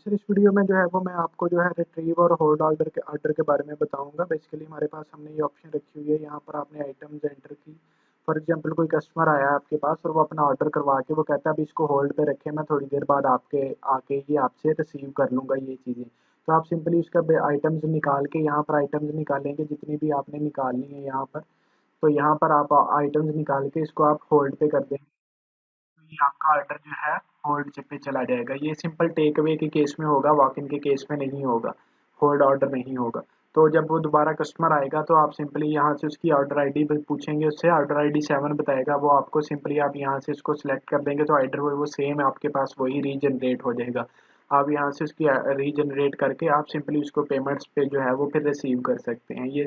Sir इस video में जो है वो मैं आपको जो है रिट्रीव और होल्ड ऑर्डर के बारे में बताऊंगा। बेसिकली हमारे पास हमने ये ऑप्शन रखी हुई है, यहाँ पर आपने आइटम्स एंटर की। फॉर एग्जांपल कोई कस्टमर आया है आपके पास और वो अपना ऑर्डर करवा के वो कहता है अभी इसको होल्ड पे रखें, मैं थोड़ी देर बाद आपके आके ये आपसे रिसीव कर लूँगा ये चीज़ें। तो आप सिंपली उसका आइटम्स निकाल के यहाँ पर आइटम्स निकालेंगे जितनी भी आपने निकालनी है यहाँ पर। तो यहाँ पर आप आइटम्स निकाल के इसको आप होल्ड पे कर देंगे, तो ये आपका ऑर्डर जो है होल्ड पे चला जाएगा। ये सिंपल टेक अवे के केस में होगा, वॉक इन के केस में नहीं होगा, होल्ड ऑर्डर नहीं होगा। तो जब वो दोबारा कस्टमर आएगा तो आप सिंपली यहाँ से उसकी ऑर्डर आईडी पूछेंगे, उससे ऑर्डर आईडी 7 बताएगा, वो आपको सिंपली आप यहाँ से इसको सिलेक्ट कर देंगे तो ऑर्डर वो सेम आपके पास वही रीजनरेट हो जाएगा। आप यहाँ से उसकी रीजनरेट करके आप सिंपली उसको पेमेंट्स पे जो है वो फिर रिसीव कर सकते हैं। ये